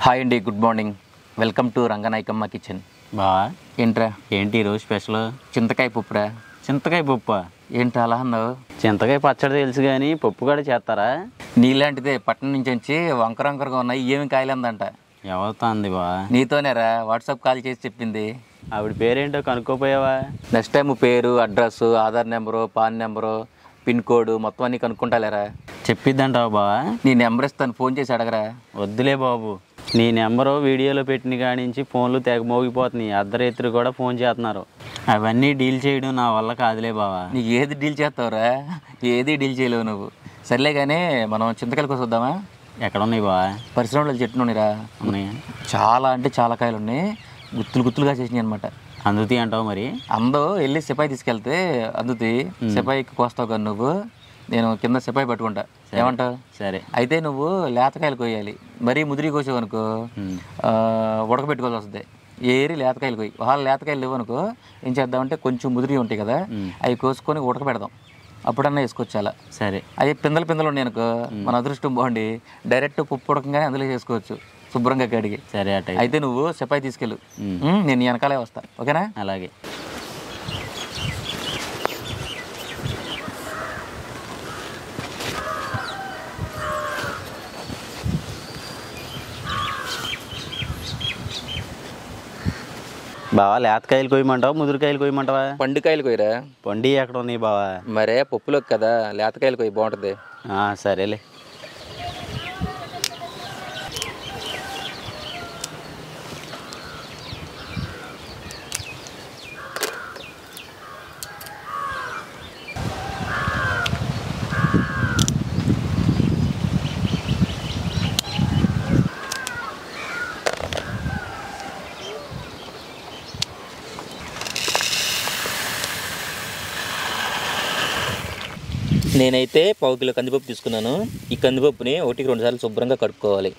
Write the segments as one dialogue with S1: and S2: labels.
S1: Hi అండి, good morning. Welcome to Ranganayakamma kitchen.
S2: బావా
S1: ఏంట్రా?
S2: ఏంటి ఈరోజు స్పెషల్?
S1: చింతకాయ పప్పురా.
S2: చింతకాయ పప్పు?
S1: ఏంట్రా అలా అన్నావు?
S2: చింతకాయ పచ్చడి తెలుసు కానీ పప్పు కూడా చేస్తారా?
S1: నీలాంటిదే పట్టణం నుంచి వచ్చి వంకరంకరగా ఉన్నాయి, ఏమి కాయలేందంట.
S2: ఎవరితో అంది బా?
S1: నీతోనేరా, వాట్సాప్ కాల్ చేసి చెప్పింది.
S2: ఆవిడ పేరేంటో కనుక్కోపోయావా?
S1: నెక్స్ట్ టైం పేరు, address, Aadhaar number, pan number, pin code మొత్తం అన్నీ కనుక్కుంటాలేరా.
S2: చెప్పిద్దంటావా బావా?
S1: నీ నెంబర్ ఇస్తాను, ఫోన్ చేసి అడగరా.
S2: వద్దులే బాబు, నీ నెంబరు వీడియోలో పెట్టిన కాడి నుంచి ఫోన్లు తెగ మోగిపోతున్నాయి. అర్ధరాత్రి కూడా ఫోన్ చేస్తున్నారు. అవన్నీ డీల్ చేయడం నా వల్ల కాదులే బావా.
S1: నీకు ఏది డీల్ చేస్తావురా? ఏది డీల్ చేయలేవు నువ్వు. సర్లే కానీ మనం చింతకాయల కోసం వద్దామా?
S2: ఎక్కడ ఉన్నాయి బావా?
S1: పరిశ్రమలో చెట్లు ఉన్నాయిరా.
S2: ఉన్నాయి,
S1: చాలా అంటే చాలా కాయలు ఉన్నాయి, గుత్తులు గుత్తులుగా చేసినాయి అనమాట.
S2: అందుతీ అంటావు మరి?
S1: అందో వెళ్ళి సిపాయి తీసుకెళ్తే అందుతి. సిపాయికి కోస్తావు కానీ నువ్వు, నేను కింద సిపాయి పట్టుకుంటా. ఏమంటావు?
S2: సరే.
S1: అయితే నువ్వు లేతకాయలు కోయాలి. మరీ ముదిరి కోసావనుకో ఉడకబెట్టుకోవాల్సి వస్తుంది. ఏరి లేతకాయలు కోయి. వాళ్ళ లేతకాయలు లేవనుకో ఏం చేద్దామంటే కొంచెం ముదిరి ఉంటాయి కదా, అవి కోసుకొని ఉడకబెడదాం, అప్పుడన్నా వేసుకోవచ్చు. అలా సరే. అవి పిందలు ఉన్నాయి అనుకో, మన అదృష్టం బాగుండి డైరెక్ట్ పప్పు ఉడకంగానే అందులో చేసుకోవచ్చు శుభ్రంగా కడిగి.
S2: సరే అట.
S1: అయితే నువ్వు సిపాయి తీసుకెళ్ళు, నేను వెనకాలే వస్తా. ఓకేనా?
S2: అలాగే. బావా లేతకాయలు కొయ్యమంటావా ముదురుకాయలు కొయ్యమంటావా?
S1: పండుకాయలు కొయ్యరా.
S2: పండి ఎక్కడ ఉన్నాయి బావా?
S1: మరే పప్పులోకి కదా, లేతకాయలు కొయ్యి బాగుంటుంది.
S2: సరేలే.
S1: నేనైతే పావు కిలో కందిపప్పు తీసుకున్నాను. ఈ కందిపప్పుని 1-2 సార్లు శుభ్రంగా కడుక్కోవాలి.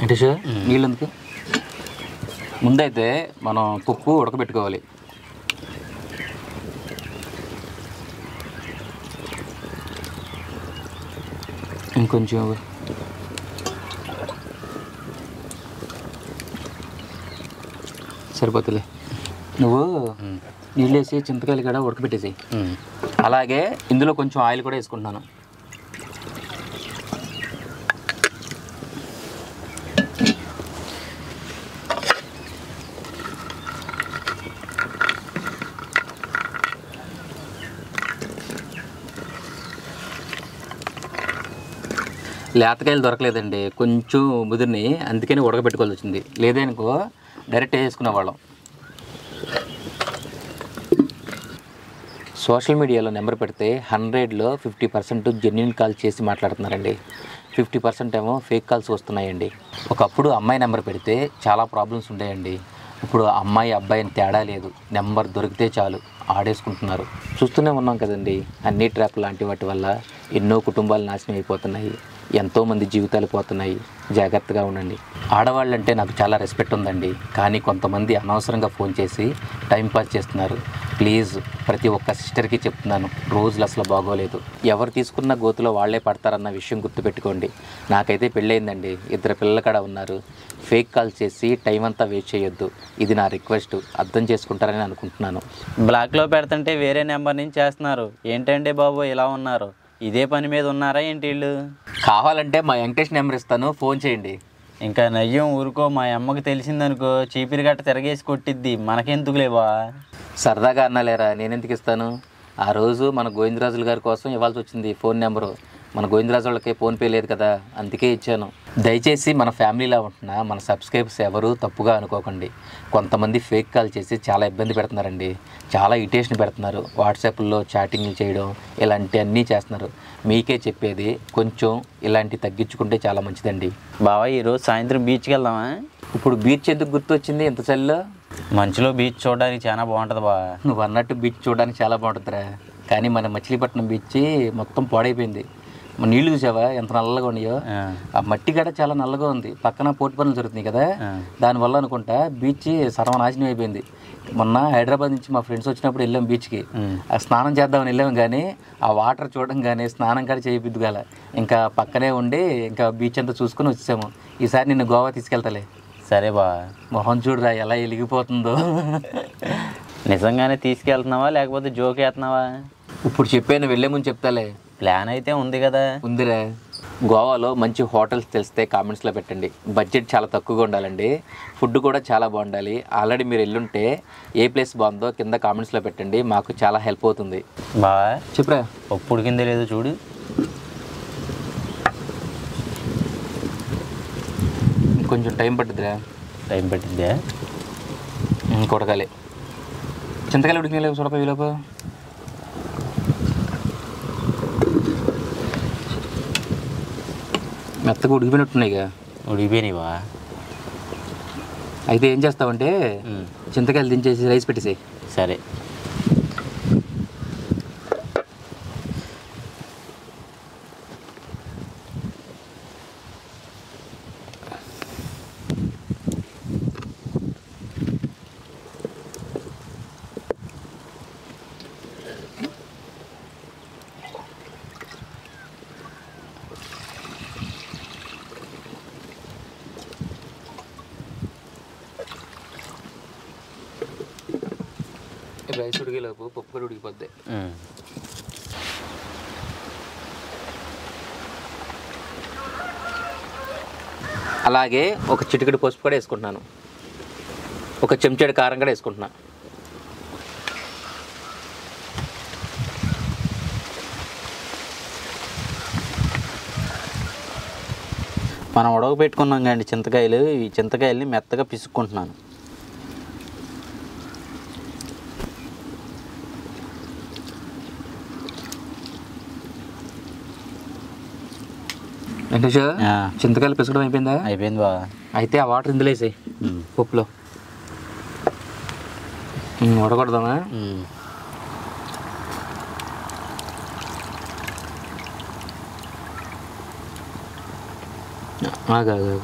S1: అంటే సార్ నీళ్ళు ఎందుకు? ముందైతే మనం పప్పు ఉడకబెట్టుకోవాలి. ఇంకొంచెం సరిపోతులే. నువ్వు నీళ్ళు వేసి చింతకాయలు కూడా ఉడకబెట్టేసి, అలాగే ఇందులో కొంచెం ఆయిల్ కూడా వేసుకుంటున్నాను. లేతకాయలు దొరకలేదండి, కొంచెం ముదిరిని, అందుకని ఉడకబెట్టుకోవాల్సి వచ్చింది. లేదనుకో డైరెక్ట్ వేసుకునేవాళ్ళం. సోషల్ మీడియాలో నెంబర్ పెడితే 100లో 50% జెన్యున్ కాల్ చేసి మాట్లాడుతున్నారండి, 50% ఏమో ఫేక్ కాల్స్ వస్తున్నాయండి. ఒకప్పుడు అమ్మాయి నెంబర్ పెడితే చాలా ప్రాబ్లమ్స్ ఉంటాయండి. ఇప్పుడు అమ్మాయి అబ్బాయిని తేడా లేదు, నెంబర్ దొరికితే చాలు ఆడేసుకుంటున్నారు. చూస్తూనే ఉన్నాం కదండి, అన్ని ట్రాప్ లాంటి వాటి వల్ల ఎన్నో కుటుంబాలు నాశనం అయిపోతున్నాయి, ఎంతోమంది జీవితాలు పోతున్నాయి. జాగ్రత్తగా ఉండండి. ఆడవాళ్ళంటే నాకు చాలా రెస్పెక్ట్ ఉందండి, కానీ కొంతమంది అనవసరంగా ఫోన్ చేసి టైంపాస్ చేస్తున్నారు. ప్లీజ్ ప్రతి ఒక్క సిస్టర్కి చెప్తున్నాను, రోజులు అసలు బాగోలేదు. ఎవరు తీసుకున్న గోతులో వాళ్ళే పడతారన్న విషయం గుర్తుపెట్టుకోండి. నాకైతే పెళ్ళయిందండి, 2 పిల్లలు కూడా ఉన్నారు. ఫేక్ కాల్ చేసి టైం అంతా వేస్ట్ చేయొద్దు. ఇది నా రిక్వెస్ట్, అర్థం చేసుకుంటారని అనుకుంటున్నాను.
S2: బ్లాక్లో పెడుతుంటే వేరే నెంబర్ నుంచి చేస్తున్నారు. ఏంటంటే బాబు ఇలా ఉన్నారు? ఇదే పని మీద ఉన్నారా ఏంటి వీళ్ళు?
S1: కావాలంటే మా వెంకటేష్ నెంబర్ ఇస్తాను, ఫోన్ చేయండి.
S2: ఇంకా నయ్యం ఊరుకో, మా అమ్మకి తెలిసిందనుకో చీపిరి గట్ట తిరగేసి కొట్టిద్ది. మనకెందుకులేవా?
S1: సరదాగా అన్నాలేరా, నేనెందుకు ఇస్తాను? ఆ రోజు మన గోవిందరాజుల గారి కోసం ఇవ్వాల్సి వచ్చింది ఫోన్ నెంబరు. మన గోవిందరాజు వాళ్ళకి ఫోన్పే లేదు కదా, అందుకే ఇచ్చాను. దయచేసి మన ఫ్యామిలీలో ఉంటున్న మన సబ్స్క్రైబర్స్ ఎవరు తప్పుగా అనుకోకండి. కొంతమంది ఫేక్ కాల్ చేసి చాలా ఇబ్బంది పెడుతున్నారండి, చాలా ఇరిటేషన్ పెడుతున్నారు, వాట్సాప్లో చాటింగ్లు చేయడం ఇలాంటి అన్నీ చేస్తున్నారు. మీకే చెప్పేది కొంచెం ఇలాంటి తగ్గించుకుంటే చాలా మంచిదండి.
S2: బావా ఈరోజు సాయంత్రం బీచ్కి వెళ్దామా?
S1: ఇప్పుడు బీచ్ ఎందుకు గుర్తొచ్చింది ఇంత చలిలో?
S2: మంచులో బీచ్ చూడడానికి చాలా బాగుంటుంది బావా.
S1: నువ్వు అన్నట్టు బీచ్ చూడడానికి చాలా బాగుంటుందిరా, కానీ మన మచిలీపట్నం బీచ్ మొత్తం పాడైపోయింది. నీళ్లు చూసావా ఎంత నల్లగా ఉన్నాయో? ఆ మట్టి గడ చాలా నల్లగా ఉంది. పక్కన పోటీ పనులు జరుగుతున్నాయి కదా, దానివల్ల అనుకుంటా బీచ్ సర్వనాశనం అయిపోయింది. మొన్న హైదరాబాద్ నుంచి మా ఫ్రెండ్స్ వచ్చినప్పుడు వెళ్ళాం బీచ్కి. ఆ స్నానం చేద్దామని వెళ్ళాం, కానీ ఆ వాటర్ చూడడం కానీ స్నానం కూడా చేయబుద్ది కాల. ఇంకా పక్కనే ఉండి ఇంకా బీచ్ అంతా చూసుకుని వచ్చేసాము. ఈసారి నిన్ను గోవా తీసుకెళ్తాలే.
S2: సరే బా.
S1: మొహం చూడరా ఎలా వెలిగిపోతుందో.
S2: నిజంగానే తీసుకెళ్తున్నావా లేకపోతే జోక్ వేస్తున్నావా?
S1: ఇప్పుడు చెప్పాను, వెళ్ళే ముందు చెప్తాలే.
S2: ప్లాన్ అయితే ఉంది కదా.
S1: ఉందిరా. గోవాలో మంచి హోటల్స్ తెలిస్తే కామెంట్స్లో పెట్టండి. బడ్జెట్ చాలా తక్కువగా ఉండాలండి, ఫుడ్ కూడా చాలా బాగుండాలి. ఆల్రెడీ మీరు వెళ్ళుంటే ఏ ప్లేస్ బాగుందో కింద కామెంట్స్లో పెట్టండి, మాకు చాలా హెల్ప్ అవుతుంది.
S2: బా
S1: చెప్పరా.
S2: పప్పు ఉడికిందే లేదో చూడు.
S1: కొంచెం టైం పట్టుద్దిరా.
S2: టైం పట్టిద్దా?
S1: కొడకాలి. చింతకాయలు ఉడికిన చూడపా వీలోపు. మెత్తగా ఉడికిపోయినట్టున్నాయిగా.
S2: ఉడికిపోయినావా?
S1: అయితే ఏం చేస్తావంటే చింతకాయలు దించేసి రైస్ పెట్టేసాయి.
S2: సరే.
S1: రైస్ ఉడికేలోపు పప్పు కూడా ఉడికిపోద్ది. అలాగే ఒక చిటికెడు పసుపు కూడా వేసుకుంటున్నాను, ఒక చెంచాడు కారం కూడా వేసుకుంటున్నా.
S2: మనం ఉడకబెట్టుకున్నాం కానీ చింతకాయలు, ఈ చింతకాయల్ని మెత్తగా పిసుక్కుంటున్నాను.
S1: వెంకటేష్, చింతకాయలు పిసకడం అయిపోయిందా?
S2: అయిపోయింది బా.
S1: అయితే ఆ వాటర్ ఇందులో వేసాయి పప్పులో. ఉడకూడదామా? కాదు.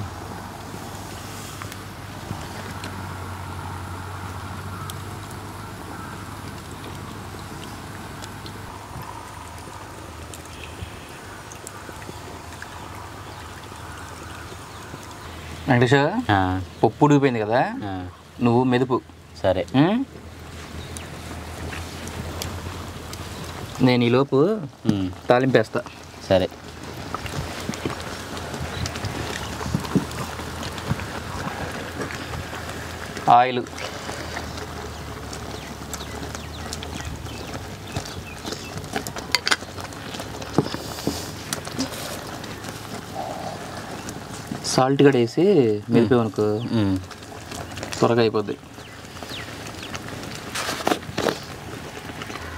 S1: వెంకటేష్, పప్పు ఉడికిపోయింది కదా, నువ్వు మెదుపు.
S2: సరే.
S1: నేను ఈలోపు తాలింపేస్తా.
S2: సరే.
S1: ఆయిల్, సాల్ట్ కూడా వేసి మెదిపోవనుకో త్వరగా అయిపోద్ది.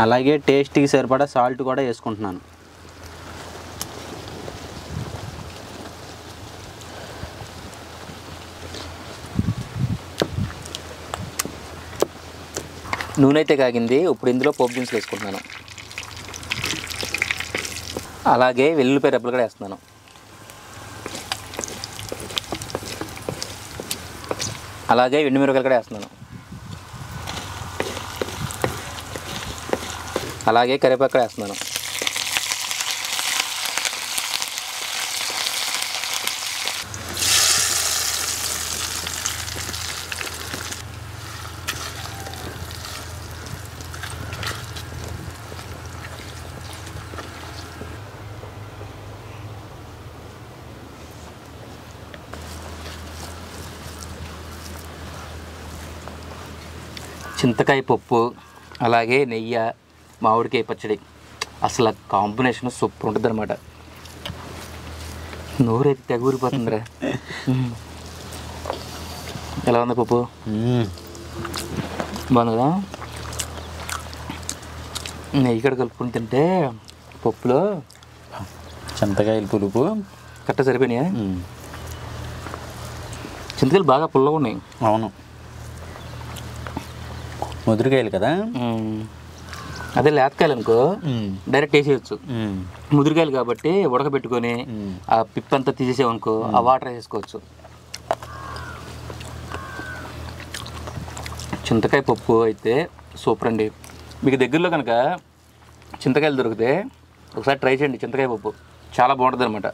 S2: అలాగే టేస్ట్కి సరిపడా సాల్ట్ కూడా వేసుకుంటున్నాను.
S1: నూనె అయితే కాగింది. ఇప్పుడు ఇందులో పోపు దినుసులు వేసుకుంటున్నాను. అలాగే వెల్లుల్లిపాయ రెబ్బలు కూడా వేస్తున్నాను. అలాగే ఎండుమిరపకాయలు కూడా వేస్తున్నాను. అలాగే కరివేపాకు కూడా వేస్తున్నాను. చింతకాయ పప్పు, అలాగే నెయ్యి, మామిడికాయ పచ్చడి, అసలు కాంబినేషన్ సూపర్ ఉంటుంది అనమాట. నోరైతే తెగ ఊరిపోతుందిరా. ఎలా ఉంది పప్పు? బాగుంది కదా. నెయ్యి ఇక్కడ కలుపుకుని తింటే పప్పులో
S2: చింతకాయల పులుపు
S1: కరెక్ట్ సరిపోయినాయా? చింతకాయలు బాగా పుల్లగా ఉన్నాయి.
S2: అవును, ముదురుకాయలు కదా.
S1: అదే లేతకాయలు అనుకో డైరెక్ట్ వేసేయచ్చు. ముదురుకాయలు కాబట్టి ఉడకబెట్టుకొని ఆ పిప్ అంతా తీసేసామనుకో ఆ వాటర్ వేసుకోవచ్చు. చింతకాయ పప్పు అయితే సూపర్ అండి. మీకు దగ్గరలో కనుక చింతకాయలు దొరికితే ఒకసారి ట్రై చేయండి. చింతకాయ పప్పు చాలా బాగుంటుంది అనమాట.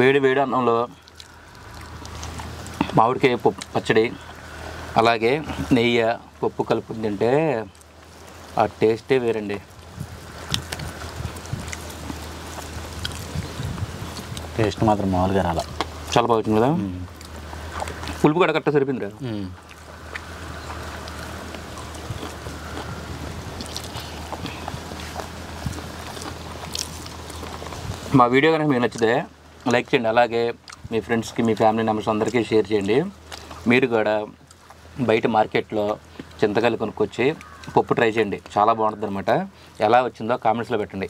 S1: వేడి వేడి అన్నంలో మామిడికాయ పప్పు పచ్చడి అలాగే నెయ్యి పప్పు కలుపుకుని తింటే ఆ టేస్టే వేరండి.
S2: టేస్ట్ మాత్రం మామూలుగా రాలా,
S1: చాలా బాగా వచ్చింది కదా. పులుపు కూడా కరెక్ట్గా సరిపోయిందిరా. మా వీడియో కనుక మీకు నచ్చితే లైక్ చేయండి. అలాగే మీ ఫ్రెండ్స్కి మీ ఫ్యామిలీ మెంబర్స్ అందరికీ షేర్ చేయండి. మీరు కూడా బయట మార్కెట్లో చింతకాయలు కొనుక్కొచ్చి పప్పు ట్రై చేయండి. చాలా బాగుంటుంది అనమాట. ఎలా వచ్చిందో కామెంట్స్లో పెట్టండి.